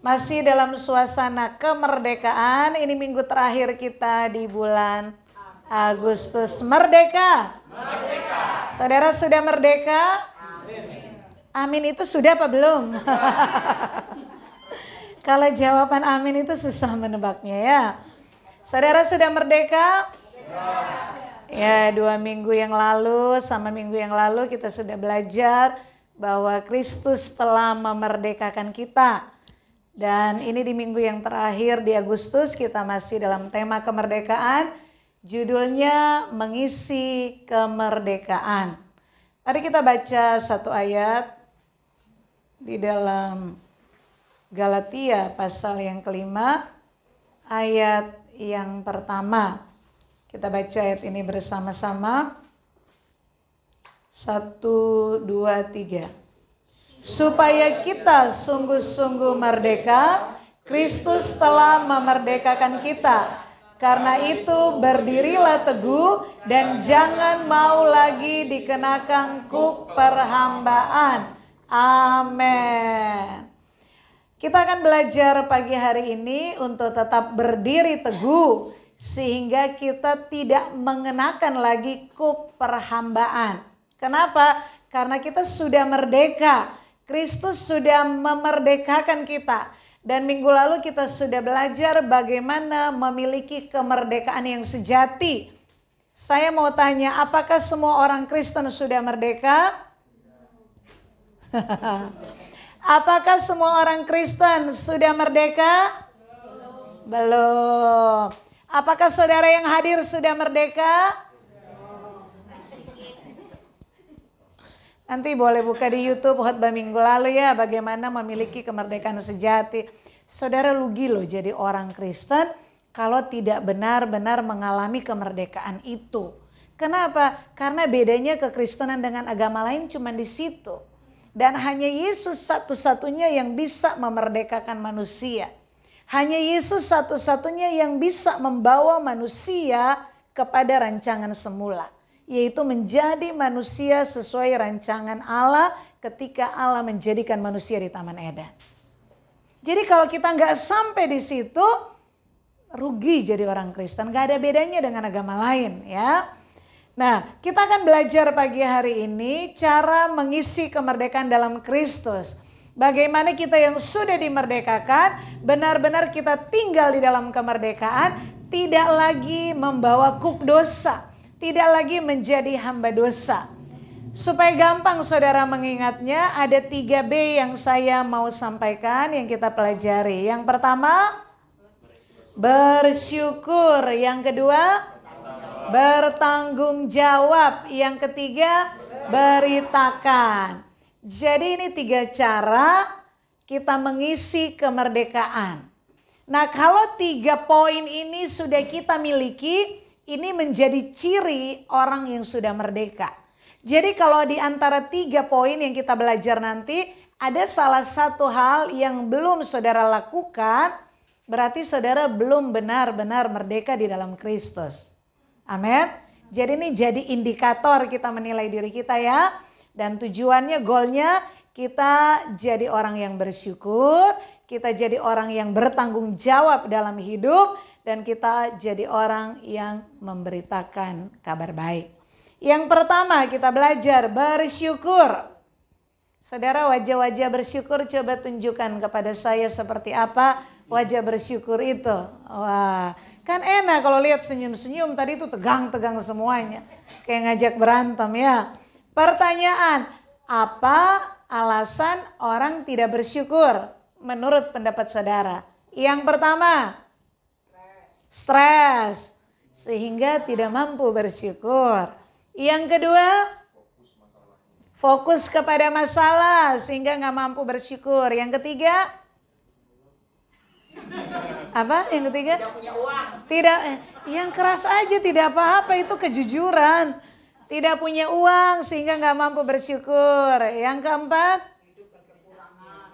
Masih dalam suasana kemerdekaan. Ini minggu terakhir kita di bulan Agustus. Merdeka. Merdeka. Saudara sudah merdeka? Amin. Amin itu sudah apa belum? Kalau jawaban amin itu susah menebaknya ya. Saudara sudah merdeka? Ya, 2 minggu yang lalu sama minggu yang lalu kita sudah belajar bahwa Kristus telah memerdekakan kita. Dan ini di minggu yang terakhir di Agustus kita masih dalam tema kemerdekaan. Judulnya mengisi kemerdekaan. Mari kita baca satu ayat di dalam Galatia pasal yang kelima, ayat yang pertama. Kita baca ayat ini bersama-sama. 1, 2, 3. Supaya kita sungguh-sungguh merdeka, Kristus telah memerdekakan kita. Karena itu berdirilah teguh dan jangan mau lagi dikenakan kuk perhambaan. Amin. Kita akan belajar pagi hari ini untuk tetap berdiri teguh sehingga kita tidak mengenakan lagi kuk perhambaan. Kenapa? Karena kita sudah merdeka. Kristus sudah memerdekakan kita. Dan minggu lalu kita sudah belajar bagaimana memiliki kemerdekaan yang sejati. Saya mau tanya, apakah semua orang Kristen sudah merdeka? Apakah semua orang Kristen sudah merdeka? Belum. Apakah saudara yang hadir sudah merdeka? Nanti boleh buka di YouTube khotbah minggu lalu ya, bagaimana memiliki kemerdekaan sejati. Saudara rugi loh jadi orang Kristen kalau tidak benar-benar mengalami kemerdekaan itu. Kenapa? Karena bedanya kekristenan dengan agama lain cuma di situ. Dan hanya Yesus satu-satunya yang bisa memerdekakan manusia. Hanya Yesus satu-satunya yang bisa membawa manusia kepada rancangan semula. Yaitu menjadi manusia sesuai rancangan Allah ketika Allah menjadikan manusia di Taman Eden. Jadi kalau kita nggak sampai di situ, rugi jadi orang Kristen. Nggak ada bedanya dengan agama lain ya. Nah, kita akan belajar pagi hari ini cara mengisi kemerdekaan dalam Kristus. Bagaimana kita yang sudah dimerdekakan, benar-benar kita tinggal di dalam kemerdekaan, tidak lagi membawa kuk dosa. Tidak lagi menjadi hamba dosa. Supaya gampang saudara mengingatnya, ada 3B yang saya mau sampaikan yang kita pelajari. Yang pertama, bersyukur. Yang kedua, bertanggung jawab. Yang ketiga, beritakan. Jadi ini 3 cara kita mengisi kemerdekaan. Nah, kalau 3 poin ini sudah kita miliki, ini menjadi ciri orang yang sudah merdeka. Jadi kalau di antara 3 poin yang kita belajar nanti, ada salah satu hal yang belum saudara lakukan, berarti saudara belum benar-benar merdeka di dalam Kristus. Amin. Jadi ini jadi indikator kita menilai diri kita ya. Dan tujuannya, goalnya kita jadi orang yang bersyukur, kita jadi orang yang bertanggung jawab dalam hidup, dan kita jadi orang yang memberitakan kabar baik. Yang pertama kita belajar bersyukur. Saudara, wajah-wajah bersyukur coba tunjukkan kepada saya seperti apa wajah bersyukur itu. Wah, kan enak kalau lihat senyum-senyum, tadi itu tegang-tegang semuanya. Kayak ngajak berantem ya. Pertanyaan, apa alasan orang tidak bersyukur menurut pendapat saudara? Yang pertama, stres, sehingga tidak mampu bersyukur. Yang kedua, fokus kepada masalah, sehingga nggak mampu bersyukur. Yang ketiga, apa? Yang ketiga, tidak punya uang. Tidak, yang keras aja tidak apa-apa, itu kejujuran. Tidak punya uang, sehingga nggak mampu bersyukur. Yang keempat,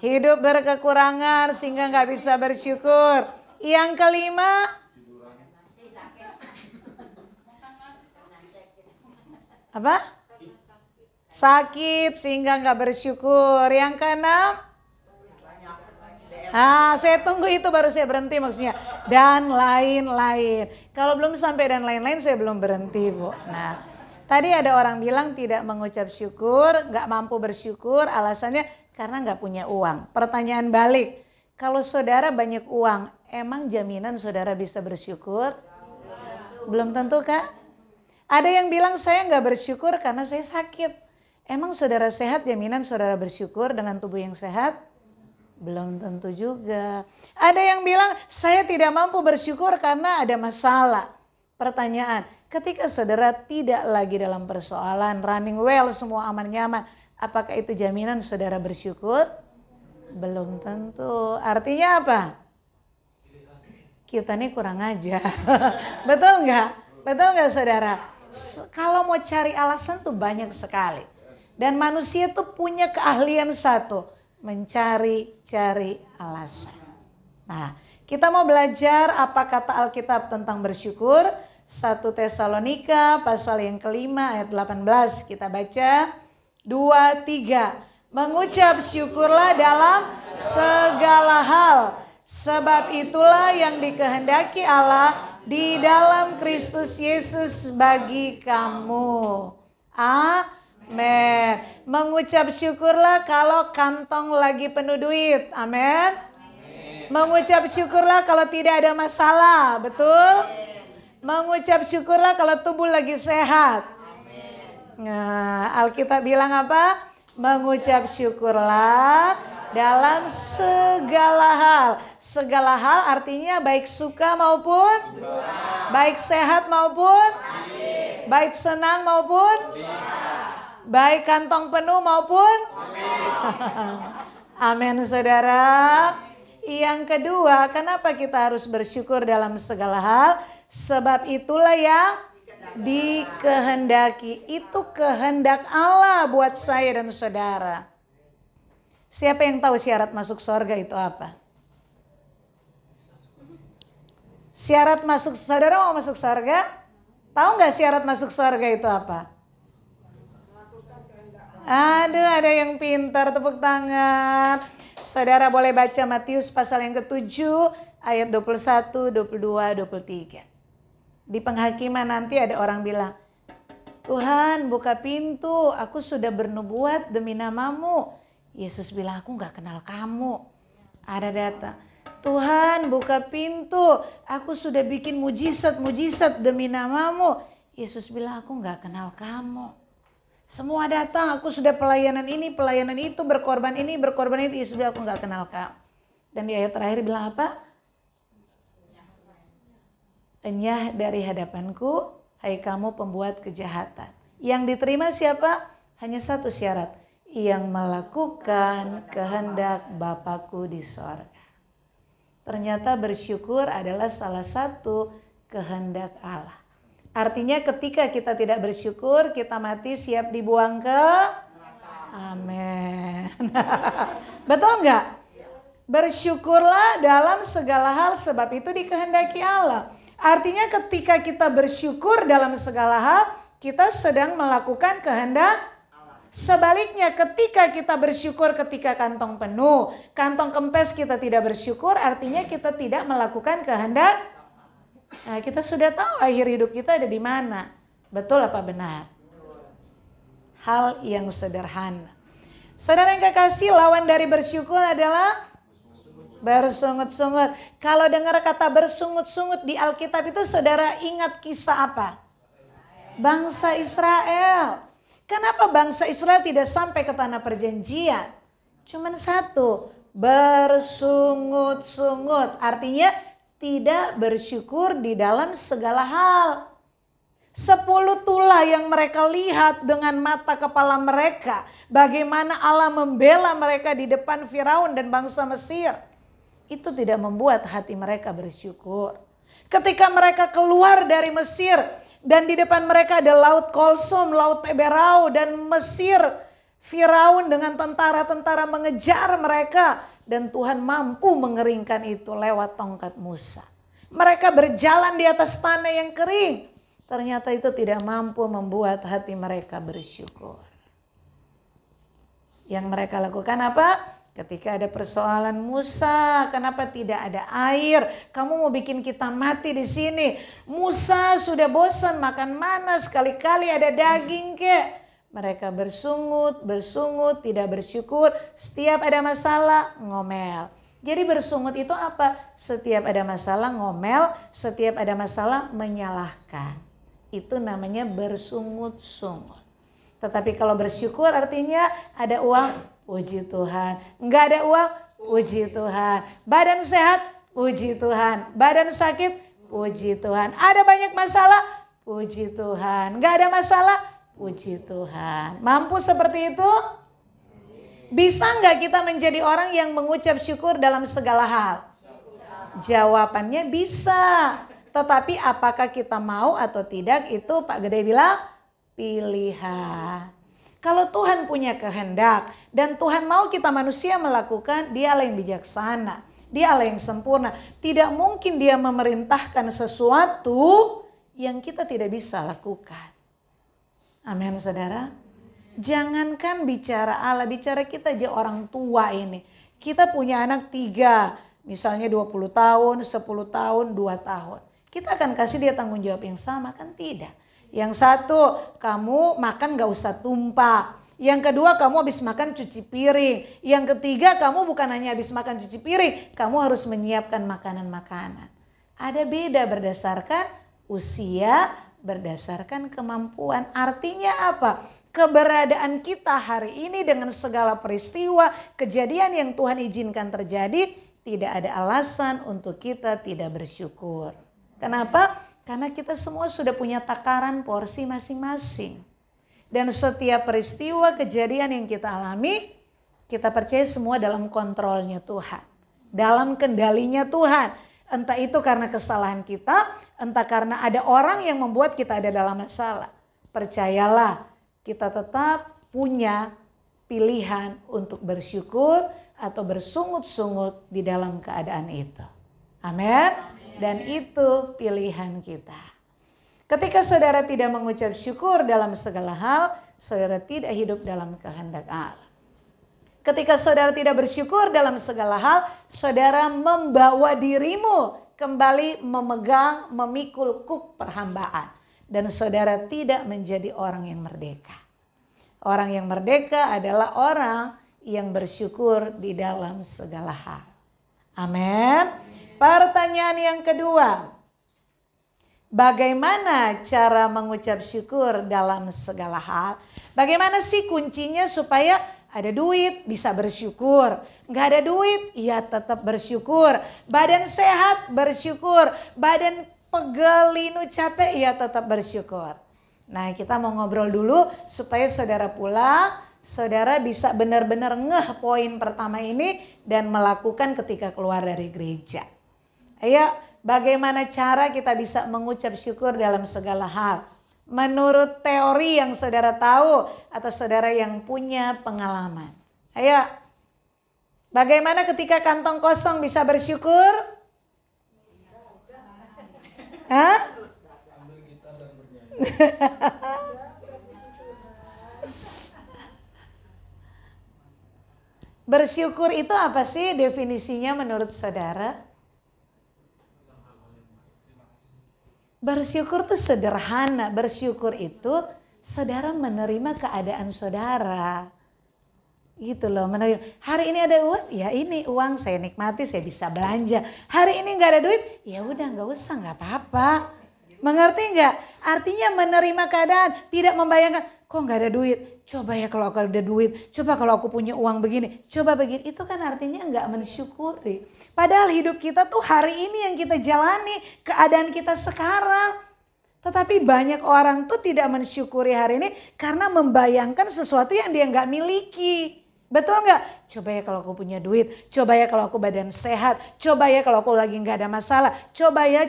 hidup berkekurangan, sehingga nggak bisa bersyukur. Yang kelima, apa? Sakit sehingga nggak bersyukur. Yang keenam, Saya tunggu itu baru saya berhenti maksudnya. Dan lain-lain. Kalau belum sampai dan lain-lain saya belum berhenti, Bu. Nah, tadi ada orang bilang tidak mengucap syukur, gak mampu bersyukur, alasannya karena gak punya uang. Pertanyaan balik, kalau saudara banyak uang, emang jaminan saudara bisa bersyukur? Belum tentu, Kak. Ada yang bilang saya gak bersyukur karena saya sakit. Emang saudara sehat, jaminan saudara bersyukur dengan tubuh yang sehat? Belum tentu juga. Ada yang bilang saya tidak mampu bersyukur karena ada masalah. Pertanyaan, ketika saudara tidak lagi dalam persoalan, running well, semua aman nyaman, apakah itu jaminan saudara bersyukur? Belum tentu. Artinya apa? Kita nih kurang ajar. Betul nggak? Betul nggak saudara? Kalau mau cari alasan tuh banyak sekali. Dan manusia tuh punya keahlian satu. Mencari-cari alasan. Nah, kita mau belajar apa kata Alkitab tentang bersyukur. 1 Tesalonika pasal yang kelima ayat 18. Kita baca 2-3. Mengucap syukurlah dalam segala hal. Sebab itulah yang dikehendaki Allah di dalam Kristus Yesus bagi kamu. Amin. Mengucap syukurlah kalau kantong lagi penuh duit. Amin. Mengucap syukurlah kalau tidak ada masalah. Betul? Mengucap syukurlah kalau tubuh lagi sehat. Nah, Alkitab bilang apa? Mengucap syukurlah dalam segala hal. Segala hal artinya baik suka maupun baik sehat maupun baik senang maupun baik kantong penuh maupun amin saudara. Yang kedua, kenapa kita harus bersyukur dalam segala hal? Sebab itulah yang dikehendaki. Itu kehendak Allah buat saya dan saudara. Siapa yang tahu syarat masuk surga itu apa? Syarat masuk, saudara mau masuk surga? Tahu nggak syarat masuk surga itu apa? Aduh, ada yang pintar, tepuk tangan. Saudara boleh baca Matius pasal yang ke-7 ayat 21, 22, 23. Di penghakiman nanti ada orang bilang, Tuhan buka pintu, aku sudah bernubuat demi namamu. Yesus bilang, aku gak kenal kamu. Ada data, Tuhan buka pintu, aku sudah bikin mujizat demi namamu. Yesus bilang, aku gak kenal kamu. Semua datang, aku sudah pelayanan ini, pelayanan itu, berkorban ini, berkorban itu. Yesus bilang, aku gak kenal kamu. Dan di ayat terakhir bilang apa? Enyah dari hadapanku, hai kamu pembuat kejahatan. Yang diterima siapa? Hanya satu syarat. Yang melakukan kehendak Bapakku di sorga. Ternyata bersyukur adalah salah satu kehendak Allah. Artinya ketika kita tidak bersyukur, kita mati siap dibuang ke amin. Betul nggak? Bersyukurlah dalam segala hal sebab itu dikehendaki Allah. Artinya ketika kita bersyukur dalam segala hal, kita sedang melakukan kehendak. Sebaliknya ketika kita bersyukur ketika kantong penuh, kantong kempes kita tidak bersyukur, artinya kita tidak melakukan kehendak. Nah, kita sudah tahu akhir hidup kita ada di mana. Betul apa benar? Hal yang sederhana. Saudara yang kekasih, lawan dari bersyukur adalah bersungut-sungut. Kalau dengar kata bersungut-sungut di Alkitab itu saudara ingat kisah apa? Bangsa Israel. Kenapa bangsa Israel tidak sampai ke tanah perjanjian? Cuman satu, bersungut-sungut. Artinya tidak bersyukur di dalam segala hal. 10 tulah yang mereka lihat dengan mata kepala mereka. Bagaimana Allah membela mereka di depan Firaun dan bangsa Mesir. Itu tidak membuat hati mereka bersyukur. Ketika mereka keluar dari Mesir dan di depan mereka ada Laut Kolsum, Laut Eberau dan Mesir. Firaun dengan tentara-tentara mengejar mereka. Dan Tuhan mampu mengeringkan itu lewat tongkat Musa. Mereka berjalan di atas tanah yang kering. Ternyata itu tidak mampu membuat hati mereka bersyukur. Yang mereka lakukan apa? Ketika ada persoalan, Musa, kenapa tidak ada air? Kamu mau bikin kita mati di sini. Musa sudah bosan makan mana, sekali-kali ada daging kek. Mereka bersungut, tidak bersyukur. Setiap ada masalah, ngomel. Jadi bersungut itu apa? Setiap ada masalah ngomel, setiap ada masalah menyalahkan. Itu namanya bersungut-sungut. Tetapi kalau bersyukur artinya ada uang, puji Tuhan. Enggak ada uang, puji Tuhan. Badan sehat, puji Tuhan. Badan sakit, puji Tuhan. Ada banyak masalah, puji Tuhan. Enggak ada masalah, puji Tuhan. Mampu seperti itu? Bisa enggak kita menjadi orang yang mengucap syukur dalam segala hal? Jawabannya bisa. Tetapi apakah kita mau atau tidak, itu Pak Gede bilang pilihan. Kalau Tuhan punya kehendak dan Tuhan mau kita manusia melakukan, Dialah yang bijaksana, Dialah yang sempurna. Tidak mungkin Dia memerintahkan sesuatu yang kita tidak bisa lakukan. Amin, saudara. Jangankan bicara Allah, bicara kita aja orang tua ini. Kita punya anak 3, misalnya 20 tahun, 10 tahun, 2 tahun. Kita akan kasih dia tanggung jawab yang sama, kan tidak. Yang satu, kamu makan gak usah tumpah. Yang kedua, kamu habis makan cuci piring. Yang ketiga, kamu bukan hanya habis makan cuci piring, kamu harus menyiapkan makanan-makanan. Ada beda berdasarkan usia, berdasarkan kemampuan. Artinya apa? Keberadaan kita hari ini dengan segala peristiwa, kejadian yang Tuhan izinkan terjadi, tidak ada alasan untuk kita tidak bersyukur. Kenapa? Karena kita semua sudah punya takaran porsi masing-masing. Dan setiap peristiwa kejadian yang kita alami, kita percaya semua dalam kontrolnya Tuhan. Dalam kendalinya Tuhan. Entah itu karena kesalahan kita, entah karena ada orang yang membuat kita ada dalam masalah. Percayalah, kita tetap punya pilihan untuk bersyukur atau bersungut-sungut di dalam keadaan itu. Amin. Dan itu pilihan kita. Ketika saudara tidak mengucap syukur dalam segala hal, saudara tidak hidup dalam kehendak Allah. Ketika saudara tidak bersyukur dalam segala hal, saudara membawa dirimu kembali memegang, memikul kuk perhambaan. Dan saudara tidak menjadi orang yang merdeka. Orang yang merdeka adalah orang yang bersyukur di dalam segala hal. Amin. Pertanyaan yang kedua, bagaimana cara mengucap syukur dalam segala hal? Bagaimana sih kuncinya supaya ada duit bisa bersyukur? Nggak ada duit, ya tetap bersyukur. Badan sehat, bersyukur. Badan pegel, linu, capek, ya tetap bersyukur. Nah, kita mau ngobrol dulu supaya saudara pulang, saudara bisa benar-benar ngeh poin pertama ini dan melakukan ketika keluar dari gereja. Ayo, bagaimana cara kita bisa mengucap syukur dalam segala hal? Menurut teori yang saudara tahu atau saudara yang punya pengalaman. Ayo, bagaimana ketika kantong kosong bisa bersyukur? Hah? Bersyukur itu apa sih definisinya menurut saudara? Bersyukur tuh sederhana. Bersyukur itu saudara menerima keadaan saudara. Gitu loh, menerima. Hari ini ada uang, ya ini uang saya nikmati, saya bisa belanja. Hari ini gak ada duit, ya udah gak usah, gak apa-apa. Mengerti gak? Artinya menerima keadaan, tidak membayangkan, kok gak ada duit. Coba ya kalau aku ada duit, coba kalau aku punya uang begini, coba begini. Itu kan artinya gak mensyukuri. Padahal hidup kita tuh hari ini yang kita jalani, keadaan kita sekarang. Tetapi banyak orang tuh tidak mensyukuri hari ini karena membayangkan sesuatu yang dia gak miliki. Betul gak? Coba ya kalau aku punya duit, coba ya kalau aku badan sehat, coba ya kalau aku lagi gak ada masalah, coba ya.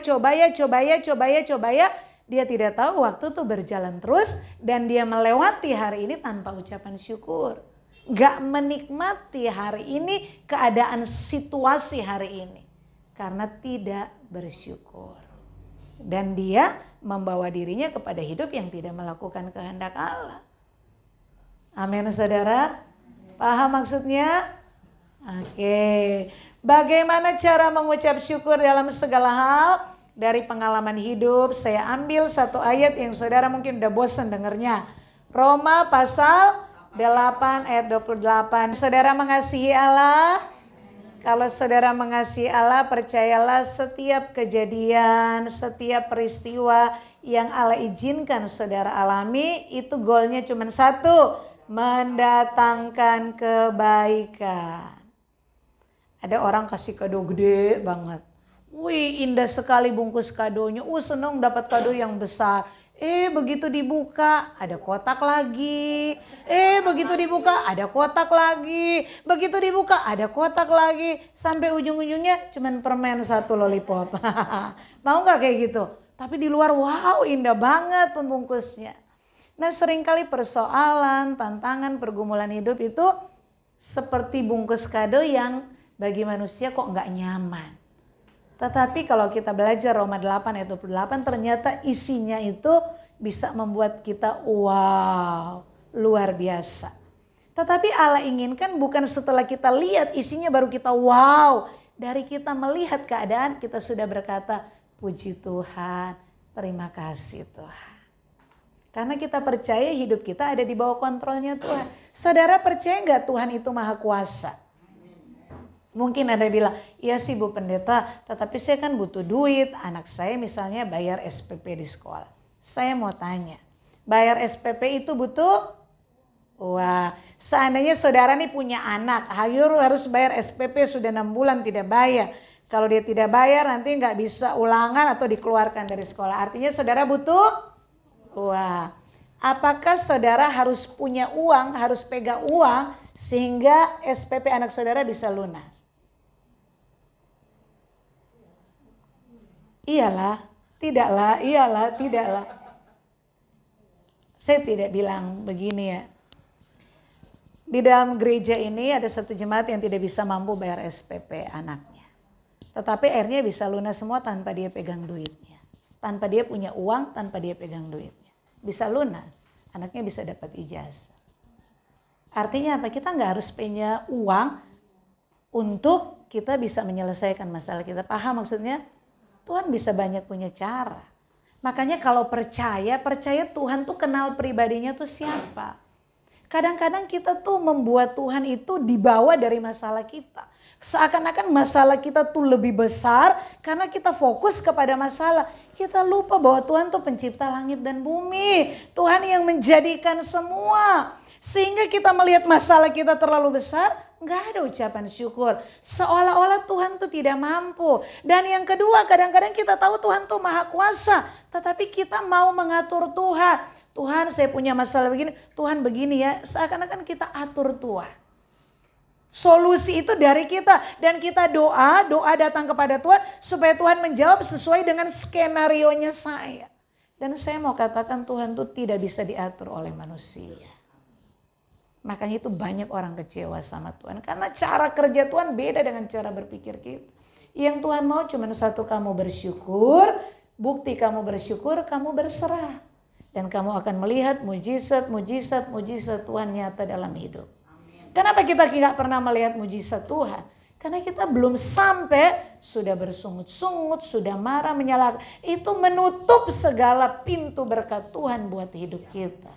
Dia tidak tahu waktu tuh berjalan terus dan dia melewati hari ini tanpa ucapan syukur. Gak menikmati hari ini, keadaan situasi hari ini. Karena tidak bersyukur. Dan dia membawa dirinya kepada hidup yang tidak melakukan kehendak Allah. Amin, saudara. Paham maksudnya? Oke. Bagaimana cara mengucap syukur dalam segala hal? Dari pengalaman hidup, saya ambil satu ayat yang saudara mungkin udah bosan dengernya. Roma pasal 8 ayat 28. Saudara mengasihi Allah? Kalau saudara mengasihi Allah, percayalah setiap kejadian, setiap peristiwa yang Allah izinkan saudara alami, itu goalnya cuma satu, mendatangkan kebaikan. Ada orang kasih kado gede banget. Wih, indah sekali bungkus kadonya. Seneng dapat kado yang besar. Begitu dibuka ada kotak lagi. Begitu dibuka ada kotak lagi. Begitu dibuka ada kotak lagi. Sampai ujung-ujungnya cuman permen satu lollipop. Mau gak kayak gitu? Tapi di luar wow indah banget pembungkusnya. Nah seringkali persoalan, tantangan, pergumulan hidup itu seperti bungkus kado yang bagi manusia kok gak nyaman. Tetapi kalau kita belajar Roma 8 ayat 28 ternyata isinya itu bisa membuat kita wow, luar biasa. Tetapi Allah inginkan bukan setelah kita lihat isinya baru kita wow. Dari kita melihat keadaan kita sudah berkata puji Tuhan, terima kasih Tuhan. Karena kita percaya hidup kita ada di bawah kontrolnya Tuhan. Saudara percaya gak Tuhan itu maha kuasa? Mungkin ada yang bilang, iya sih Bu Pendeta, tetapi saya kan butuh duit. Anak saya misalnya bayar SPP di sekolah. Saya mau tanya, bayar SPP itu butuh? Wah, seandainya saudara nih punya anak, harus bayar SPP sudah 6 bulan tidak bayar. Kalau dia tidak bayar nanti nggak bisa ulangan atau dikeluarkan dari sekolah. Artinya saudara butuh? Wah, apakah saudara harus punya uang, harus pegang uang sehingga SPP anak saudara bisa lunas? Iyalah, tidaklah. Saya tidak bilang begini ya. Di dalam gereja ini ada satu jemaat yang tidak bisa mampu bayar SPP anaknya. Tetapi akhirnya bisa lunas semua tanpa dia pegang duitnya. Tanpa dia punya uang, tanpa dia pegang duitnya. Bisa lunas, anaknya bisa dapat ijazah. Artinya apa? Kita nggak harus punya uang untuk kita bisa menyelesaikan masalah kita. Paham maksudnya? Tuhan bisa banyak punya cara. Makanya kalau percaya Tuhan tuh kenal pribadinya tuh siapa. Kadang-kadang kita tuh membuat Tuhan itu dibawa dari masalah kita. Seakan-akan masalah kita tuh lebih besar karena kita fokus kepada masalah. Kita lupa bahwa Tuhan tuh pencipta langit dan bumi. Tuhan yang menjadikan semua. Sehingga kita melihat masalah kita terlalu besar, nggak ada ucapan syukur. Seolah-olah Tuhan tuh tidak mampu. Dan yang kedua, kadang-kadang kita tahu Tuhan tuh maha kuasa. Tetapi kita mau mengatur Tuhan. Tuhan saya punya masalah begini, Tuhan begini ya. Seakan-akan kita atur Tuhan. Solusi itu dari kita. Dan kita doa datang kepada Tuhan supaya Tuhan menjawab sesuai dengan skenarionya saya. Dan saya mau katakan Tuhan tuh tidak bisa diatur oleh manusia. Makanya itu banyak orang kecewa sama Tuhan. Karena cara kerja Tuhan beda dengan cara berpikir kita. Yang Tuhan mau cuma satu, kamu bersyukur. Bukti kamu bersyukur, kamu berserah. Dan kamu akan melihat mujizat Tuhan nyata dalam hidup. Kenapa kita tidak pernah melihat mujizat Tuhan? Karena kita belum sampai sudah bersungut-sungut, sudah marah, menyalahkan. Itu menutup segala pintu berkat Tuhan buat hidup kita.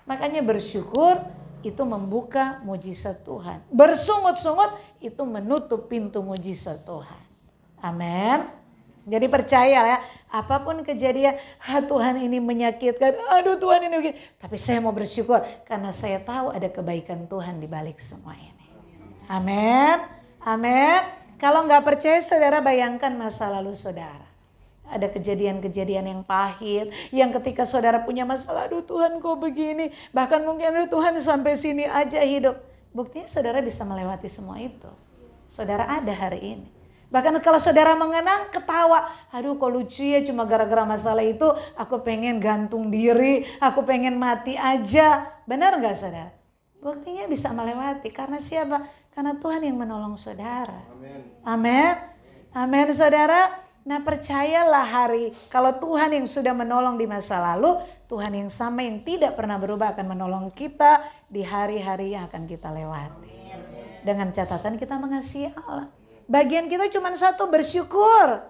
Makanya bersyukur itu membuka mujizat Tuhan. Bersungut-sungut itu menutup pintu mujizat Tuhan. Amin. Jadi percaya ya, apapun kejadian, Tuhan ini menyakitkan, aduh Tuhan ini begini. Tapi saya mau bersyukur karena saya tahu ada kebaikan Tuhan di balik semua ini. Amin. Amin. Kalau nggak percaya saudara bayangkan masa lalu saudara. Ada kejadian-kejadian yang pahit, yang ketika saudara punya masalah, aduh Tuhan kok begini. Bahkan mungkin aduh Tuhan sampai sini aja hidup. Buktinya saudara bisa melewati semua itu. Saudara ada hari ini. Bahkan kalau saudara mengenang, ketawa. Aduh kok lucu ya, cuma gara-gara masalah itu aku pengen gantung diri, aku pengen mati aja. Benar gak saudara? Buktinya bisa melewati. Karena siapa? Karena Tuhan yang menolong saudara. Amin. Amin saudara. Nah percayalah kalau Tuhan yang sudah menolong di masa lalu, Tuhan yang sama yang tidak pernah berubah akan menolong kita di hari-hari yang akan kita lewati. Dengan catatan kita mengasihi Allah. Bagian kita cuma satu, bersyukur.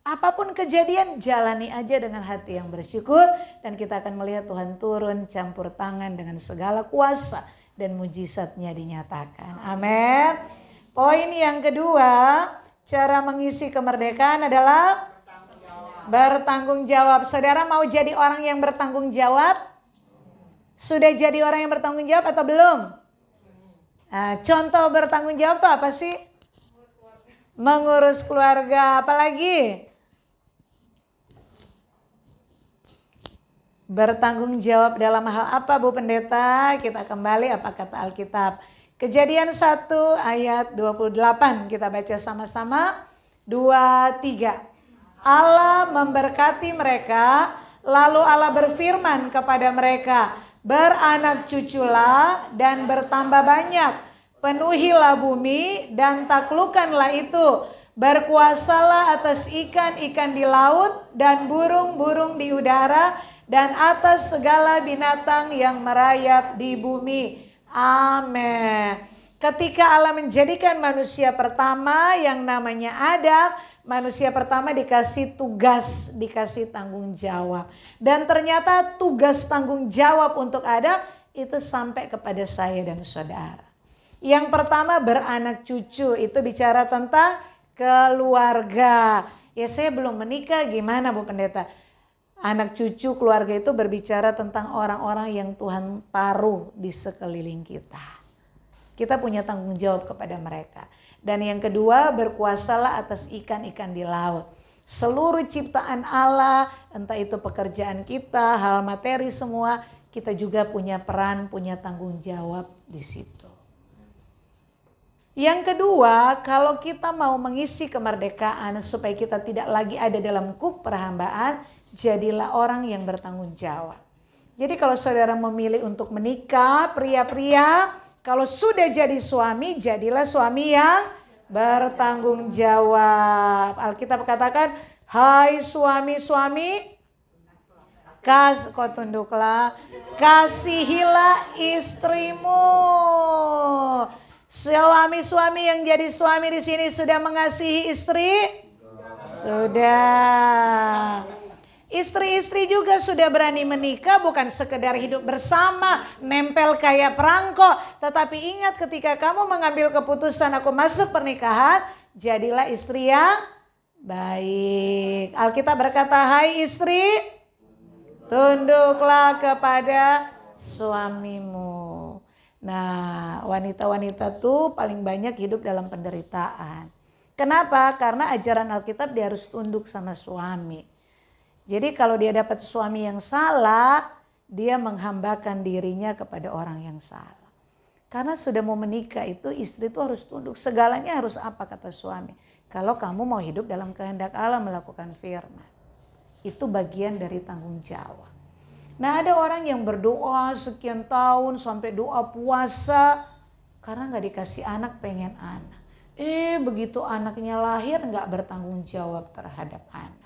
Apapun kejadian, jalani aja dengan hati yang bersyukur. Dan kita akan melihat Tuhan turun campur tangan dengan segala kuasa. Dan mujizatnya dinyatakan. Amin. Poin yang kedua, cara mengisi kemerdekaan adalah bertanggung jawab. Saudara mau jadi orang yang bertanggung jawab? Sudah jadi orang yang bertanggung jawab atau belum? Nah, contoh bertanggung jawab itu apa sih? Mengurus keluarga, apalagi? Bertanggung jawab dalam hal apa Bu Pendeta? Kita kembali apa kata Alkitab. Kejadian 1 ayat 28 kita baca sama-sama. 2, 3. Allah memberkati mereka, lalu Allah berfirman kepada mereka, beranak cuculah dan bertambah banyak. Penuhilah bumi dan taklukkanlah itu. Berkuasalah atas ikan-ikan di laut dan burung-burung di udara dan atas segala binatang yang merayap di bumi. Amin. Ketika Allah menjadikan manusia pertama yang namanya Adam, manusia pertama dikasih tugas, dikasih tanggung jawab. Dan ternyata tugas tanggung jawab untuk Adam itu sampai kepada saya dan saudara. Yang pertama beranak cucu, itu bicara tentang keluarga. Ya saya belum menikah, gimana Bu Pendeta? Anak cucu keluarga itu berbicara tentang orang-orang yang Tuhan taruh di sekeliling kita. Kita punya tanggung jawab kepada mereka. Dan yang kedua, berkuasalah atas ikan-ikan di laut. Seluruh ciptaan Allah, entah itu pekerjaan kita, hal materi semua, kita juga punya peran, punya tanggung jawab di situ. Yang kedua, kalau kita mau mengisi kemerdekaan supaya kita tidak lagi ada dalam kuk perhambaan, jadilah orang yang bertanggung jawab. Jadi kalau saudara memilih untuk menikah, pria-pria, kalau sudah jadi suami, jadilah suami yang bertanggung jawab. Alkitab katakan, hai suami-suami, tunduklah, kasihilah istrimu. Suami-suami yang jadi suami di sini sudah mengasihi istri? Sudah. Istri-istri juga sudah berani menikah, bukan sekedar hidup bersama, nempel kayak perangko. Tetapi ingat ketika kamu mengambil keputusan aku masuk pernikahan, jadilah istri yang baik. Alkitab berkata, hai istri, tunduklah kepada suamimu. Nah, wanita-wanita tuh paling banyak hidup dalam penderitaan. Kenapa? Karena ajaran Alkitab dia harus tunduk sama suami. Jadi kalau dia dapat suami yang salah, dia menghambakan dirinya kepada orang yang salah. Karena sudah mau menikah itu istri itu harus tunduk. Segalanya harus apa kata suami. Kalau kamu mau hidup dalam kehendak Allah melakukan firman. Itu bagian dari tanggung jawab. Nah ada orang yang berdoa sekian tahun sampai doa puasa karena gak dikasih anak pengen anak. Begitu anaknya lahir gak bertanggung jawab terhadap anak.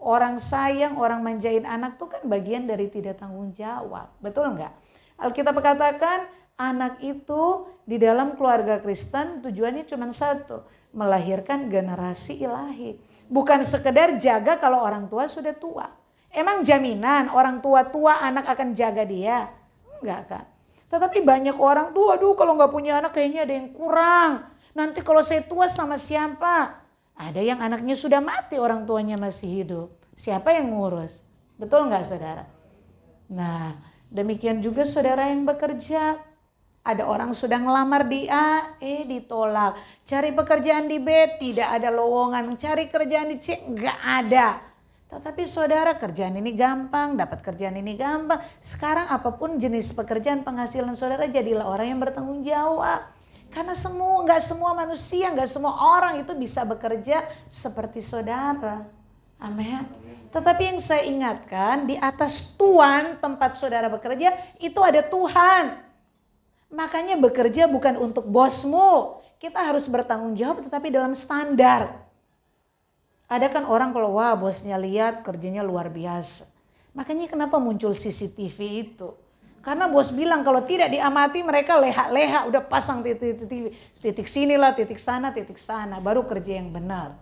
Orang sayang, orang manjain anak tuh kan bagian dari tidak tanggung jawab. Betul gak? Alkitab katakan anak itu di dalam keluarga Kristen tujuannya cuma satu. Melahirkan generasi ilahi. Bukan sekedar jaga kalau orang tua sudah tua. Emang jaminan orang tua-tua anak akan jaga dia? Enggak kan. Tetapi banyak orang tua, aduh kalau gak punya anak kayaknya ada yang kurang. Nanti kalau saya tua sama siapa? Ada yang anaknya sudah mati, orang tuanya masih hidup. Siapa yang ngurus? Betul gak saudara? Nah demikian juga saudara yang bekerja. Ada orang sudah ngelamar di A, ditolak. Cari pekerjaan di B, tidak ada lowongan. Cari kerjaan di C, gak ada. Tetapi saudara kerjaan ini gampang, dapat kerjaan ini gampang. Sekarang apapun jenis pekerjaan penghasilan saudara jadilah orang yang bertanggung jawab. Karena gak semua manusia, gak semua orang itu bisa bekerja seperti saudara. Amin. Tetapi yang saya ingatkan di atas Tuhan tempat saudara bekerja itu ada Tuhan. Makanya bekerja bukan untuk bosmu. Kita harus bertanggung jawab tetapi dalam standar. Ada kan orang kalau wah bosnya lihat kerjanya luar biasa. Makanya kenapa muncul CCTV itu. Karena bos bilang kalau tidak diamati mereka leha-leha, udah pasang titik sinilah, titik sana, baru kerja yang benar.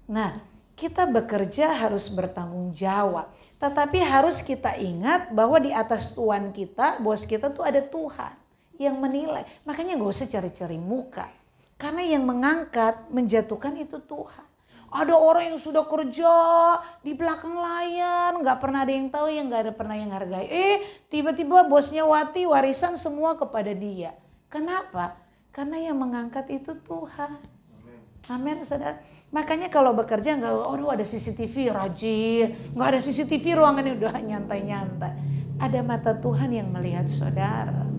Nah, kita bekerja harus bertanggung jawab. Tetapi harus kita ingat bahwa di atas Tuhan kita, bos kita tuh ada Tuhan yang menilai. Makanya gak usah cari-cari muka. Karena yang mengangkat, menjatuhkan itu Tuhan. Ada orang yang sudah kerja di belakang layar, nggak pernah ada yang tahu, yang nggak ada pernah yang hargai. Tiba-tiba bosnya warisan semua kepada dia. Kenapa? Karena yang mengangkat itu Tuhan. Amin, saudara. Makanya kalau bekerja nggak, ada CCTV rajin, nggak ada CCTV ruangannya udah nyantai-nyantai. Ada mata Tuhan yang melihat saudara.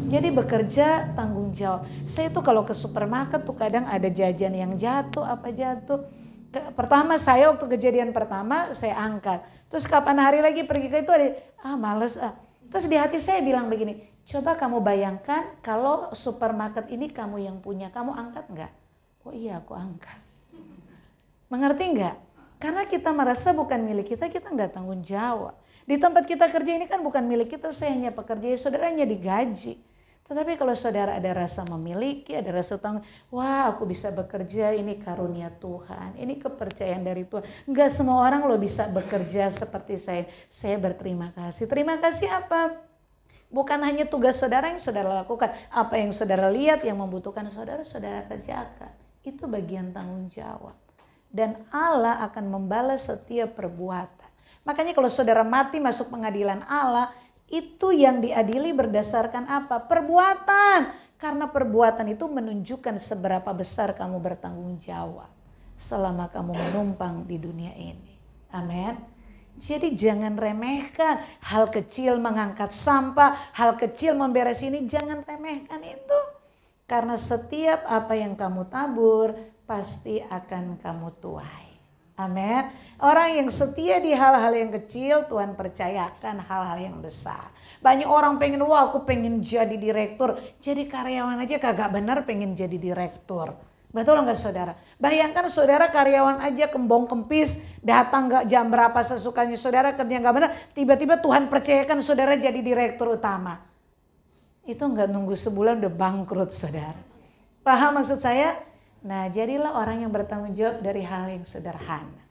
Jadi bekerja tanggung jawab. Saya tuh kalau ke supermarket tuh kadang ada jajan yang jatuh, Pertama saya waktu kejadian pertama saya angkat. Terus kapan hari lagi pergi ke itu ada, males. Terus di hati saya bilang begini, coba kamu bayangkan kalau supermarket ini kamu yang punya, kamu angkat nggak? Oh iya aku angkat. Mengerti nggak? Karena kita merasa bukan milik kita nggak tanggung jawab. Di tempat kita kerja ini kan bukan milik kita, saya hanya pekerja, saudara hanya digaji. Tetapi kalau saudara ada rasa memiliki, ada rasa tanggung, wah aku bisa bekerja, ini karunia Tuhan, ini kepercayaan dari Tuhan. Enggak semua orang lo bisa bekerja seperti saya. Saya berterima kasih. Terima kasih apa? Bukan hanya tugas saudara yang saudara lakukan. Apa yang saudara lihat yang membutuhkan saudara kerjakan. Itu bagian tanggung jawab. Dan Allah akan membalas setiap perbuatan. Makanya kalau saudara mati masuk pengadilan Allah, itu yang diadili berdasarkan apa? Perbuatan. Karena perbuatan itu menunjukkan seberapa besar kamu bertanggung jawab selama kamu menumpang di dunia ini. Amin. Jadi jangan remehkan hal kecil mengangkat sampah, hal kecil memberes ini, jangan remehkan itu. Karena setiap apa yang kamu tabur pasti akan kamu tuai. Amin. Orang yang setia di hal-hal yang kecil, Tuhan percayakan hal-hal yang besar. Banyak orang pengen, aku pengen jadi direktur. Jadi karyawan aja kagak benar pengen jadi direktur. Betul nggak saudara? Bayangkan saudara karyawan aja kembong kempis, datang nggak jam berapa sesukanya saudara, kerja nggak benar. Tiba-tiba Tuhan percayakan saudara jadi direktur utama. Itu nggak nunggu sebulan udah bangkrut saudara. Paham maksud saya? Nah, jadilah orang yang bertanggung jawab dari hal yang sederhana.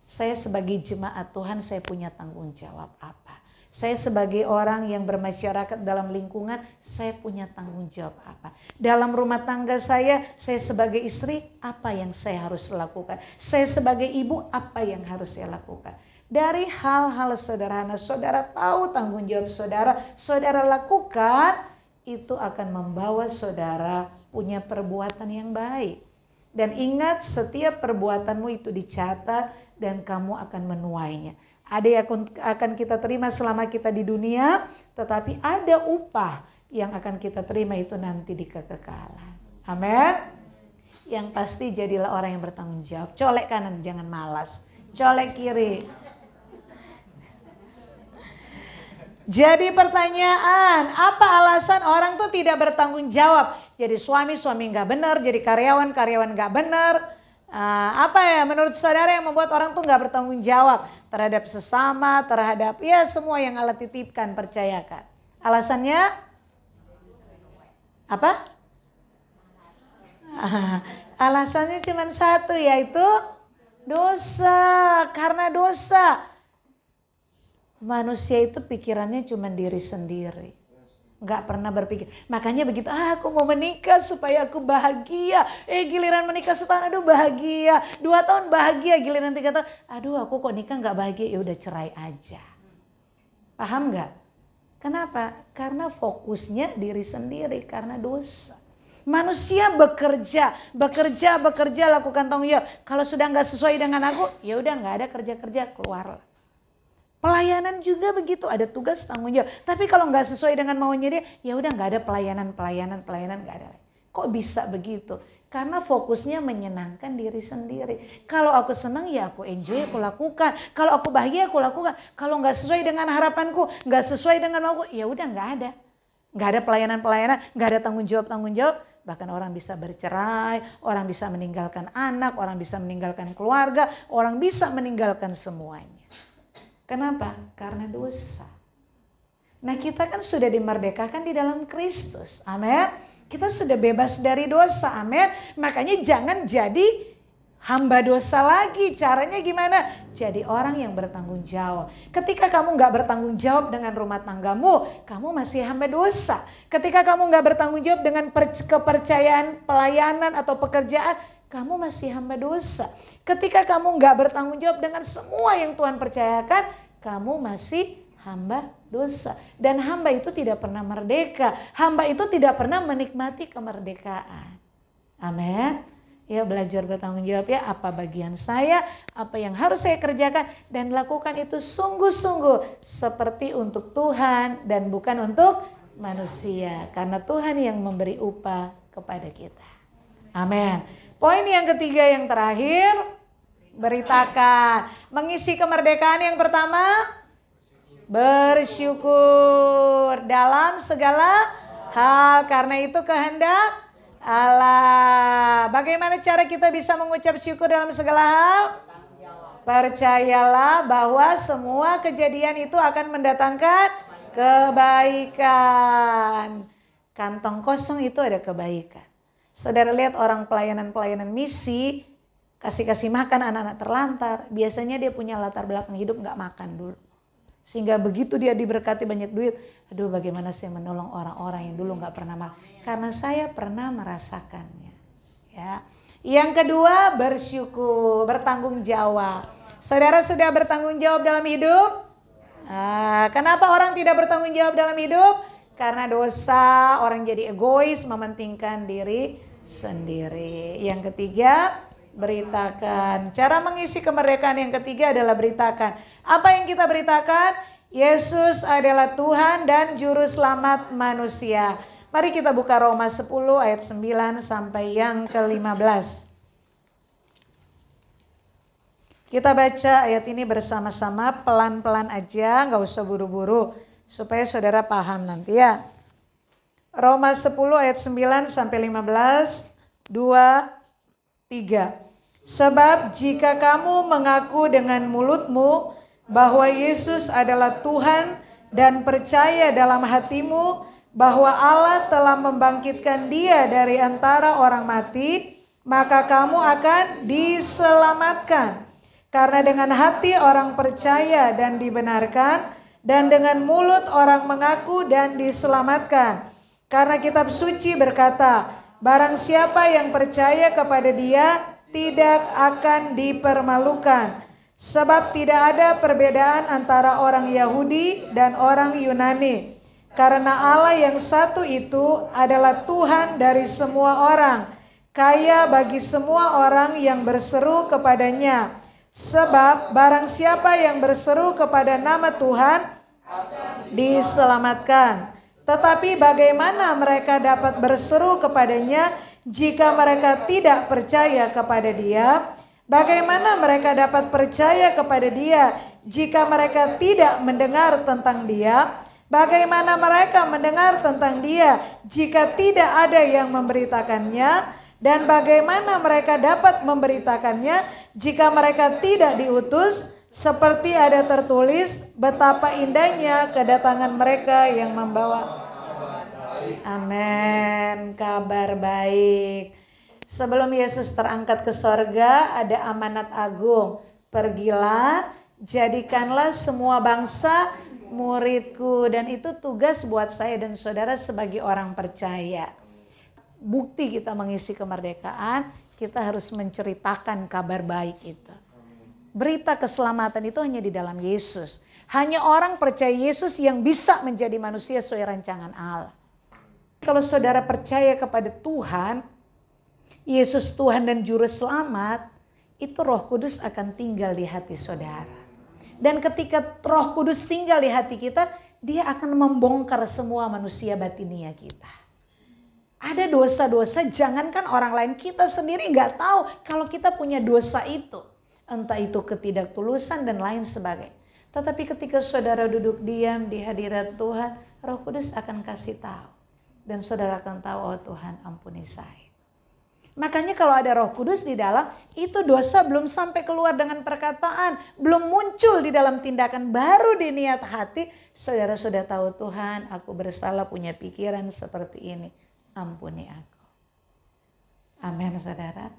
Saya sebagai jemaat Tuhan, saya punya tanggung jawab apa? Saya sebagai orang yang bermasyarakat dalam lingkungan, saya punya tanggung jawab apa? Dalam rumah tangga saya sebagai istri, apa yang saya harus lakukan? Saya sebagai ibu, apa yang harus saya lakukan? Dari hal-hal sederhana, saudara tahu tanggung jawab saudara lakukan, itu akan membawa saudara punya perbuatan yang baik. Dan ingat, setiap perbuatanmu itu dicatat dan kamu akan menuainya. Ada yang akan kita terima selama kita di dunia, tetapi ada upah yang akan kita terima itu nanti di kekekalan. Amin. Yang pasti jadilah orang yang bertanggung jawab. Colek kanan, jangan malas. Colek kiri. Jadi pertanyaan, apa alasan orang tuh tidak bertanggung jawab? Jadi suami nggak benar, jadi karyawan nggak benar. Apa ya menurut saudara yang membuat orang tuh nggak bertanggung jawab terhadap sesama, terhadap ya semua yang Allah titipkan, percayakan. Alasannya apa? Alasannya cuma satu, yaitu dosa. Karena dosa, manusia itu pikirannya cuma diri sendiri. Nggak pernah berpikir. Makanya begitu, aku mau menikah supaya aku bahagia. Giliran menikah setahun, aduh bahagia. 2 tahun bahagia, giliran 3 tahun, aduh aku kok nikah nggak bahagia, ya udah cerai aja. Paham nggak? Kenapa? Karena fokusnya diri sendiri, karena dosa. Manusia bekerja, lakukan tanggung jawab. Kalau sudah nggak sesuai dengan aku, ya udah nggak ada kerja, keluarlah. Pelayanan juga begitu, ada tugas tanggung jawab. Tapi kalau nggak sesuai dengan maunya dia, ya udah nggak ada pelayanan nggak ada. Kok bisa begitu? Karena fokusnya menyenangkan diri sendiri. Kalau aku senang ya aku enjoy, aku lakukan. Kalau aku bahagia aku lakukan. Kalau nggak sesuai dengan harapanku, nggak sesuai dengan mauku, ya udah nggak ada. Nggak ada pelayanan, nggak ada tanggung jawab. Bahkan orang bisa bercerai, orang bisa meninggalkan anak, orang bisa meninggalkan keluarga, orang bisa meninggalkan semuanya. Kenapa? Karena dosa. Nah kita kan sudah dimerdekakan di dalam Kristus. Amin. Kita sudah bebas dari dosa. Amin. Makanya jangan jadi hamba dosa lagi. Caranya gimana? Jadi orang yang bertanggung jawab. Ketika kamu gak bertanggung jawab dengan rumah tanggamu, kamu masih hamba dosa. Ketika kamu gak bertanggung jawab dengan kepercayaan pelayanan atau pekerjaan, kamu masih hamba dosa. Ketika kamu gak bertanggung jawab dengan semua yang Tuhan percayakan, kamu masih hamba dosa. Dan hamba itu tidak pernah merdeka. Hamba itu tidak pernah menikmati kemerdekaan. Amin. Ya, belajar bertanggung jawab ya, apa bagian saya, apa yang harus saya kerjakan, dan lakukan itu sungguh-sungguh seperti untuk Tuhan dan bukan untuk manusia. Karena Tuhan yang memberi upah kepada kita. Amin. Poin yang ketiga yang terakhir, beritakan. Mengisi kemerdekaan yang pertama, bersyukur dalam segala hal, karena itu kehendak Allah. Bagaimana cara kita bisa mengucap syukur dalam segala hal? Percayalah bahwa semua kejadian itu akan mendatangkan kebaikan. Kantong kosong itu ada kebaikan. Saudara lihat orang pelayanan misi, kasih makan anak-anak terlantar. Biasanya dia punya latar belakang hidup gak makan dulu. Sehingga begitu dia diberkati banyak duit, aduh bagaimana saya menolong orang-orang yang dulu gak pernah makan. Karena saya pernah merasakannya. Ya. Yang kedua, bersyukur, bertanggung jawab. Saudara sudah bertanggung jawab dalam hidup? Kenapa orang tidak bertanggung jawab dalam hidup? Karena dosa, orang jadi egois, mementingkan diri sendiri. Yang ketiga, beritakan. Cara mengisi kemerdekaan yang ketiga adalah beritakan. Apa yang kita beritakan? Yesus adalah Tuhan dan Juru Selamat manusia. Mari kita buka Roma 10 ayat 9 sampai yang ke-15. Kita baca ayat ini bersama-sama, pelan-pelan aja, gak usah buru-buru. Supaya saudara paham nanti ya. Roma 10 ayat 9 sampai 15, 2, 3. Sebab jika kamu mengaku dengan mulutmu bahwa Yesus adalah Tuhan dan percaya dalam hatimu bahwa Allah telah membangkitkan Dia dari antara orang mati, maka kamu akan diselamatkan. Karena dengan hati orang percaya dan dibenarkan, dan dengan mulut orang mengaku dan diselamatkan. Karena kitab suci berkata, barang siapa yang percaya kepada Dia tidak akan dipermalukan. Sebab tidak ada perbedaan antara orang Yahudi dan orang Yunani. Karena Allah yang satu itu adalah Tuhan dari semua orang, kaya bagi semua orang yang berseru kepadanya. Sebab barang siapa yang berseru kepada nama Tuhan diselamatkan. Tetapi bagaimana mereka dapat berseru kepadanya jika mereka tidak percaya kepada Dia? Bagaimana mereka dapat percaya kepada Dia jika mereka tidak mendengar tentang Dia? Bagaimana mereka mendengar tentang Dia jika tidak ada yang memberitakannya? Dan bagaimana mereka dapat memberitakannya jika mereka tidak diutus? Seperti ada tertulis, betapa indahnya kedatangan mereka yang membawa amin, kabar baik. Sebelum Yesus terangkat ke sorga, ada amanat agung. Pergilah, jadikanlah semua bangsa muridku. Dan itu tugas buat saya dan saudara sebagai orang percaya. Bukti kita mengisi kemerdekaan, kita harus menceritakan kabar baik itu. Berita keselamatan itu hanya di dalam Yesus. Hanya orang percaya Yesus yang bisa menjadi manusia sesuai rancangan Allah. Kalau saudara percaya kepada Tuhan, Yesus Tuhan dan Juru Selamat, itu Roh Kudus akan tinggal di hati saudara. Dan ketika Roh Kudus tinggal di hati kita, Dia akan membongkar semua manusia batinia kita. Ada dosa-dosa, jangankan orang lain, kita sendiri nggak tahu kalau kita punya dosa itu. Entah itu ketidaktulusan dan lain sebagainya. Tetapi ketika saudara duduk diam di hadirat Tuhan, Roh Kudus akan kasih tahu. Dan saudara akan tahu, oh Tuhan ampuni saya. Makanya kalau ada Roh Kudus di dalam, itu dosa belum sampai keluar dengan perkataan, belum muncul di dalam tindakan, baru di niat hati, saudara sudah tahu, Tuhan, aku bersalah punya pikiran seperti ini, ampuni aku. Amin, saudara.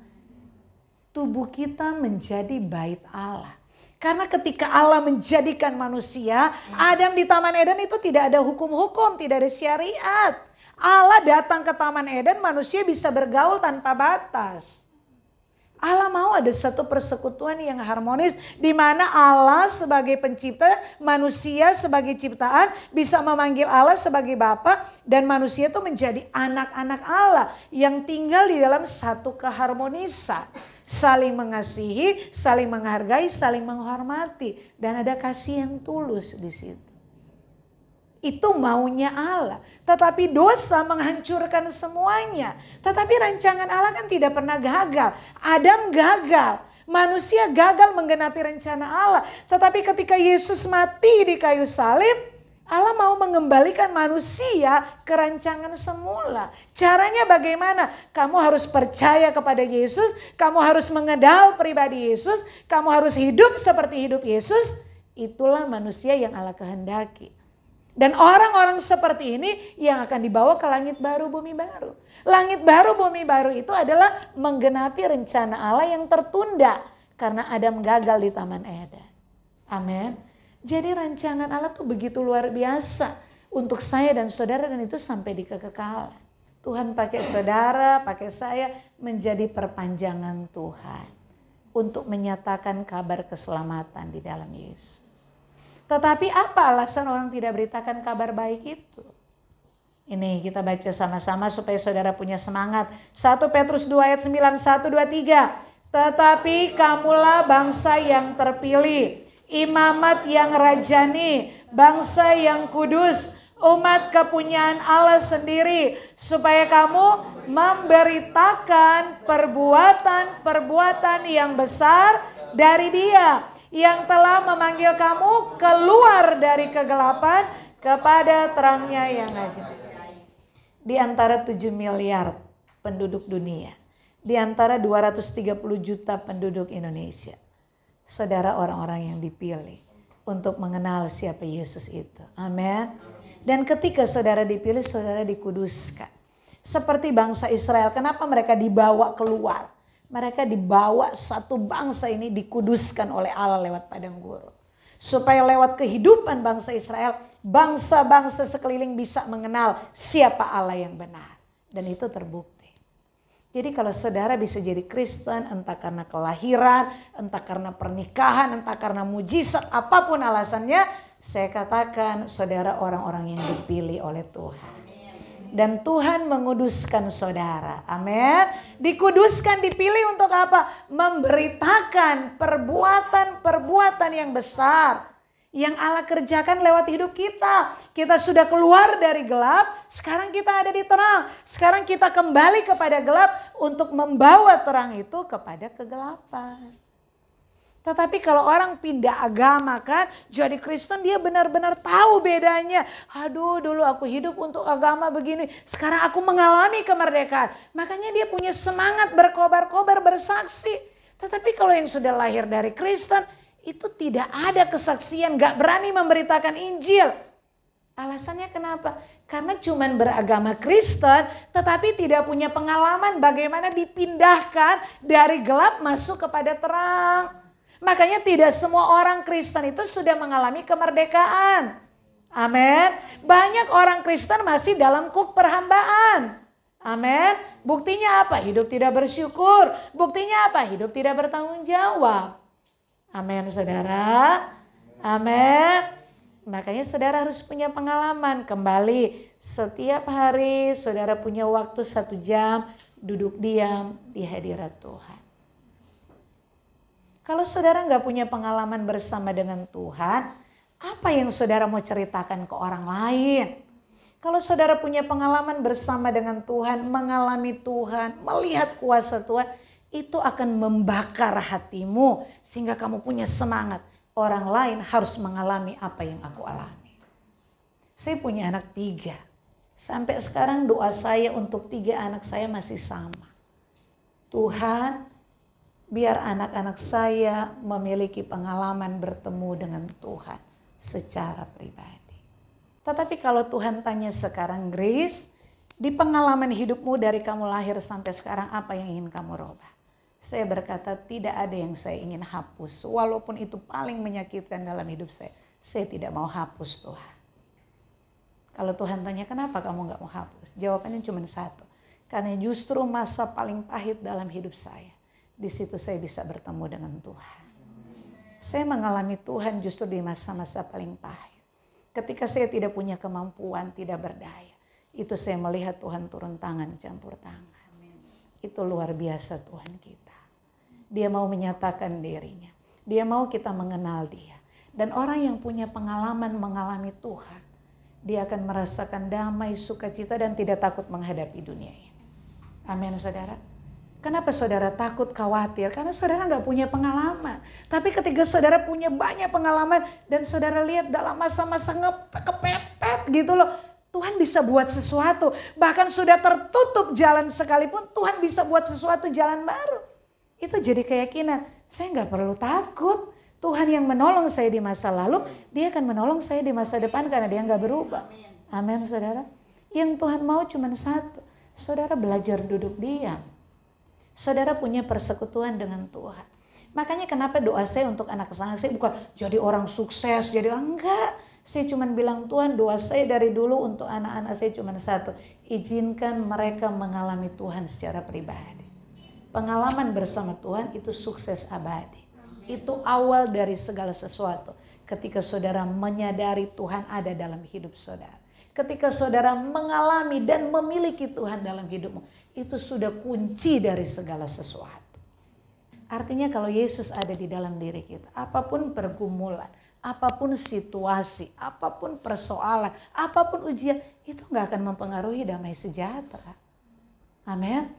Tubuh kita menjadi bait Allah. Karena ketika Allah menjadikan manusia, Adam di Taman Eden itu tidak ada hukum-hukum, tidak ada syariat. Allah datang ke Taman Eden, manusia bisa bergaul tanpa batas. Allah mau ada satu persekutuan yang harmonis, di mana Allah sebagai pencipta, manusia sebagai ciptaan bisa memanggil Allah sebagai Bapa, dan manusia itu menjadi anak-anak Allah yang tinggal di dalam satu keharmonisan. Saling mengasihi, saling menghargai, saling menghormati, dan ada kasih yang tulus di situ. Itu maunya Allah. Tetapi dosa menghancurkan semuanya. Tetapi rancangan Allah kan tidak pernah gagal. Adam gagal. Manusia gagal menggenapi rencana Allah. Tetapi ketika Yesus mati di kayu salib, Allah mau mengembalikan manusia ke rancangan semula. Caranya bagaimana? Kamu harus percaya kepada Yesus. Kamu harus mengenal pribadi Yesus. Kamu harus hidup seperti hidup Yesus. Itulah manusia yang Allah kehendaki. Dan orang-orang seperti ini yang akan dibawa ke langit baru, bumi baru. Langit baru, bumi baru itu adalah menggenapi rencana Allah yang tertunda karena Adam gagal di Taman Eden. Amin. Jadi rancangan Allah tuh begitu luar biasa untuk saya dan saudara, dan itu sampai di kekekalan. Tuhan pakai saudara, pakai saya menjadi perpanjangan Tuhan untuk menyatakan kabar keselamatan di dalam Yesus. Tetapi apa alasan orang tidak beritakan kabar baik itu? Ini kita baca sama-sama supaya saudara punya semangat. 1 Petrus 2 ayat 9, 1, 2, 3. Tetapi kamulah bangsa yang terpilih, imamat yang rajani, bangsa yang kudus, umat kepunyaan Allah sendiri, supaya kamu memberitakan perbuatan-perbuatan yang besar dari Dia yang telah memanggil kamu keluar dari kegelapan kepada terangnya yang ajaib. Di antara 7 miliar penduduk dunia, di antara 230 juta penduduk Indonesia, saudara orang-orang yang dipilih untuk mengenal siapa Yesus itu. Amin. Dan ketika saudara dipilih, saudara dikuduskan. Seperti bangsa Israel, kenapa mereka dibawa keluar? Mereka dibawa, satu bangsa ini dikuduskan oleh Allah lewat padang gurun. Supaya lewat kehidupan bangsa Israel, bangsa-bangsa sekeliling bisa mengenal siapa Allah yang benar. Dan itu terbukti. Jadi kalau saudara bisa jadi Kristen, entah karena kelahiran, entah karena pernikahan, entah karena mujizat, apapun alasannya, saya katakan saudara orang-orang yang dipilih oleh Tuhan. Dan Tuhan menguduskan saudara. Amin. Dikuduskan, dipilih untuk apa? Memberitakan perbuatan-perbuatan yang besar yang Allah kerjakan lewat hidup kita. Kita sudah keluar dari gelap, sekarang kita ada di terang. Sekarang kita kembali kepada gelap untuk membawa terang itu kepada kegelapan. Tetapi kalau orang pindah agama kan, jadi Kristen, dia benar-benar tahu bedanya. Aduh, dulu aku hidup untuk agama begini, sekarang aku mengalami kemerdekaan. Makanya dia punya semangat berkobar-kobar, bersaksi. Tetapi kalau yang sudah lahir dari Kristen, itu tidak ada kesaksian, gak berani memberitakan Injil. Alasannya kenapa? Karena cuman beragama Kristen, tetapi tidak punya pengalaman bagaimana dipindahkan dari gelap masuk kepada terang. Makanya tidak semua orang Kristen itu sudah mengalami kemerdekaan. Amin. Banyak orang Kristen masih dalam kuk perhambaan. Amin. Buktinya apa? Hidup tidak bersyukur. Buktinya apa? Hidup tidak bertanggung jawab. Amin, saudara. Amin. Makanya saudara harus punya pengalaman. Kembali setiap hari saudara punya waktu 1 jam duduk diam di hadirat Tuhan. Kalau saudara nggak punya pengalaman bersama dengan Tuhan, apa yang saudara mau ceritakan ke orang lain? Kalau saudara punya pengalaman bersama dengan Tuhan, mengalami Tuhan, melihat kuasa Tuhan, itu akan membakar hatimu sehingga kamu punya semangat. Orang lain harus mengalami apa yang aku alami. Saya punya anak 3. Sampai sekarang doa saya untuk 3 anak saya masih sama. Tuhan, biar anak-anak saya memiliki pengalaman bertemu dengan Tuhan secara pribadi. Tetapi kalau Tuhan tanya sekarang, Grace, di pengalaman hidupmu dari kamu lahir sampai sekarang, apa yang ingin kamu rubah? Saya berkata, tidak ada yang saya ingin hapus. Walaupun itu paling menyakitkan dalam hidup saya tidak mau hapus Tuhan. Kalau Tuhan tanya, kenapa kamu gak mau hapus? Jawabannya cuma satu. Karena justru masa paling pahit dalam hidup saya, di situ saya bisa bertemu dengan Tuhan. Saya mengalami Tuhan justru di masa-masa paling pahit. Ketika saya tidak punya kemampuan, tidak berdaya, itu saya melihat Tuhan turun tangan, campur tangan. Itu luar biasa Tuhan kita. Dia mau menyatakan dirinya. Dia mau kita mengenal dia. Dan orang yang punya pengalaman mengalami Tuhan, dia akan merasakan damai, sukacita, dan tidak takut menghadapi dunia ini. Amin, saudara. Kenapa saudara takut, khawatir? Karena saudara nggak punya pengalaman. Tapi ketika saudara punya banyak pengalaman dan saudara lihat dalam masa-masa kepepet gitu loh, Tuhan bisa buat sesuatu. Bahkan sudah tertutup jalan sekalipun, Tuhan bisa buat sesuatu jalan baru. Itu jadi keyakinan. Saya nggak perlu takut. Tuhan yang menolong saya di masa lalu, dia akan menolong saya di masa depan karena dia nggak berubah. Amin, saudara. Yang Tuhan mau cuma satu. Saudara belajar duduk diam. Saudara punya persekutuan dengan Tuhan. Makanya kenapa doa saya untuk anak saya bukan jadi orang sukses, jadi enggak. Saya cuma bilang, Tuhan, doa saya dari dulu untuk anak-anak saya cuma satu. Izinkan mereka mengalami Tuhan secara pribadi. Pengalaman bersama Tuhan itu sukses abadi. Itu awal dari segala sesuatu. Ketika saudara menyadari Tuhan ada dalam hidup saudara. Ketika saudara mengalami dan memiliki Tuhan dalam hidupmu. Itu sudah kunci dari segala sesuatu. Artinya kalau Yesus ada di dalam diri kita. Apapun pergumulan, apapun situasi, apapun persoalan, apapun ujian. Itu gak akan mempengaruhi damai sejahtera. Amin.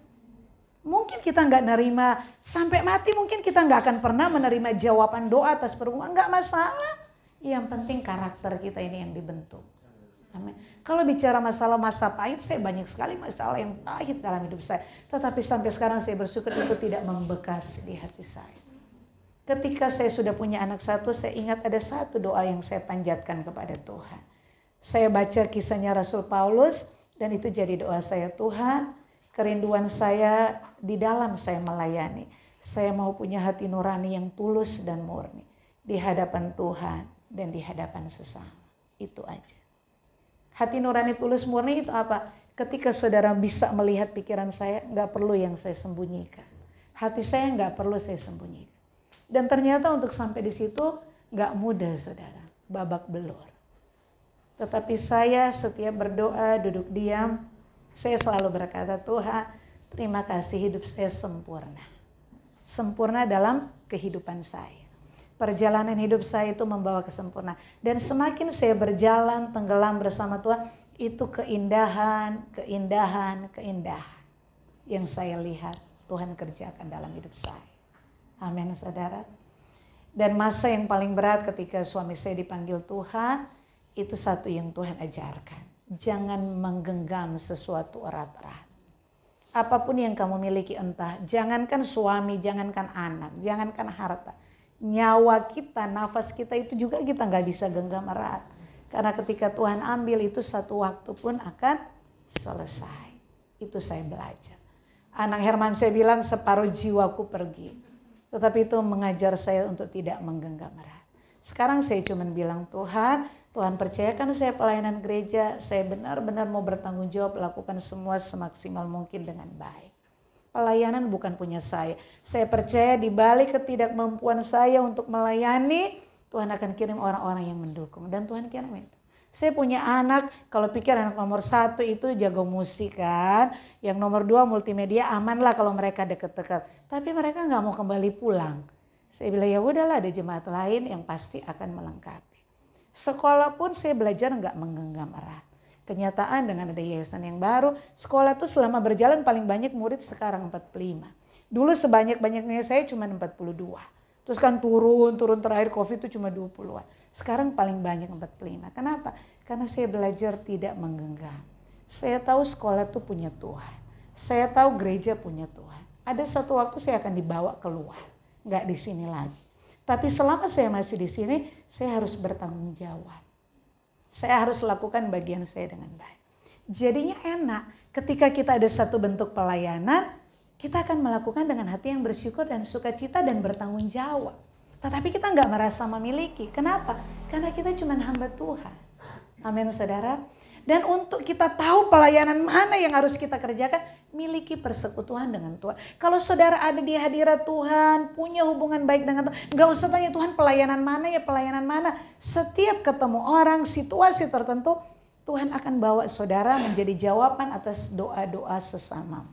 Mungkin kita nggak nerima sampai mati, mungkin kita nggak akan pernah menerima jawaban doa atas pergumulan, nggak masalah. Yang penting karakter kita ini yang dibentuk. Amin. Kalau bicara masalah masa pahit, saya banyak sekali masalah yang pahit dalam hidup saya. Tetapi sampai sekarang saya bersyukur itu tidak membekas di hati saya. Ketika saya sudah punya anak satu, saya ingat ada satu doa yang saya panjatkan kepada Tuhan. Saya baca kisahnya Rasul Paulus dan itu jadi doa saya, Tuhan, kerinduan saya di dalam saya melayani. Saya mau punya hati nurani yang tulus dan murni. Di hadapan Tuhan dan di hadapan sesama. Itu aja. Hati nurani tulus murni itu apa? Ketika saudara bisa melihat pikiran saya, gak perlu yang saya sembunyikan. Hati saya gak perlu saya sembunyikan. Dan ternyata untuk sampai di situ gak mudah saudara. Babak belur. Tetapi saya setiap berdoa, duduk diam, saya selalu berkata, Tuhan, terima kasih hidup saya sempurna. Sempurna dalam kehidupan saya. Perjalanan hidup saya itu membawa kesempurnaan. Dan semakin saya berjalan, tenggelam bersama Tuhan, itu keindahan, keindahan, keindahan. Yang saya lihat Tuhan kerjakan dalam hidup saya. Amin, saudara. Dan masa yang paling berat ketika suami saya dipanggil Tuhan, itu satu yang Tuhan ajarkan. Jangan menggenggam sesuatu erat-erat. Apapun yang kamu miliki, entah jangankan suami, jangankan anak, jangankan harta. Nyawa kita, nafas kita itu juga kita gak bisa genggam erat. Karena ketika Tuhan ambil itu satu waktu pun akan selesai. Itu saya belajar. Anak Herman saya bilang separuh jiwaku pergi. Tetapi itu mengajar saya untuk tidak menggenggam erat. Sekarang saya cuma bilang, Tuhan percayakan saya pelayanan gereja, saya benar-benar mau bertanggung jawab, lakukan semua semaksimal mungkin dengan baik. Pelayanan bukan punya saya. Saya percaya di balik ketidakmampuan saya untuk melayani, Tuhan akan kirim orang-orang yang mendukung. Dan Tuhan kirim itu. Saya punya anak, kalau pikir anak nomor 1 itu jago musik kan. Yang nomor 2 multimedia, aman lah kalau mereka deket-deket. Tapi mereka gak mau kembali pulang. Saya bilang ya udahlah, ada jemaat lain yang pasti akan melengkapi. Sekolah pun saya belajar nggak menggenggam erat. Kenyataan dengan ada yayasan yang baru, sekolah tuh selama berjalan paling banyak murid sekarang 45. Dulu sebanyak-banyaknya saya cuma 42. Terus kan turun terakhir COVID itu cuma 20-an. Sekarang paling banyak 45. Kenapa? Karena saya belajar tidak menggenggam. Saya tahu sekolah tuh punya Tuhan. Saya tahu gereja punya Tuhan. Ada satu waktu saya akan dibawa keluar, nggak di sini lagi. Tapi selama saya masih di sini, saya harus bertanggung jawab. Saya harus lakukan bagian saya dengan baik. Jadinya enak ketika kita ada satu bentuk pelayanan, kita akan melakukan dengan hati yang bersyukur dan sukacita dan bertanggung jawab. Tetapi kita nggak merasa memiliki. Kenapa? Karena kita cuma hamba Tuhan. Amin saudara. Dan untuk kita tahu pelayanan mana yang harus kita kerjakan, miliki persekutuan dengan Tuhan. Kalau saudara ada di hadirat Tuhan, punya hubungan baik dengan Tuhan, nggak usah tanya Tuhan pelayanan mana ya, pelayanan mana. Setiap ketemu orang, situasi tertentu, Tuhan akan bawa saudara menjadi jawaban atas doa-doa sesamamu.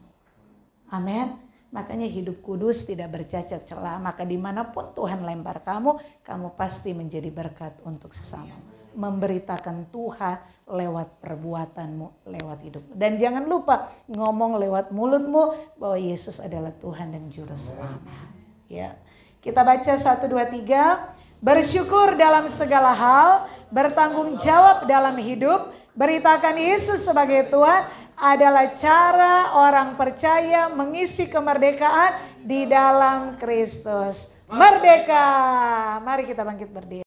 Amin. Makanya hidup kudus, tidak bercacat celah. Maka dimanapun Tuhan lempar kamu, kamu pasti menjadi berkat untuk sesamamu. Memberitakan Tuhan lewat perbuatanmu, lewat hidupmu. Dan jangan lupa ngomong lewat mulutmu bahwa Yesus adalah Tuhan dan Juru Selamat. Ya. Kita baca 1, 2, 3. Bersyukur dalam segala hal, bertanggung jawab dalam hidup, beritakan Yesus sebagai Tuhan adalah cara orang percaya mengisi kemerdekaan di dalam Kristus. Merdeka! Mari kita bangkit berdiri.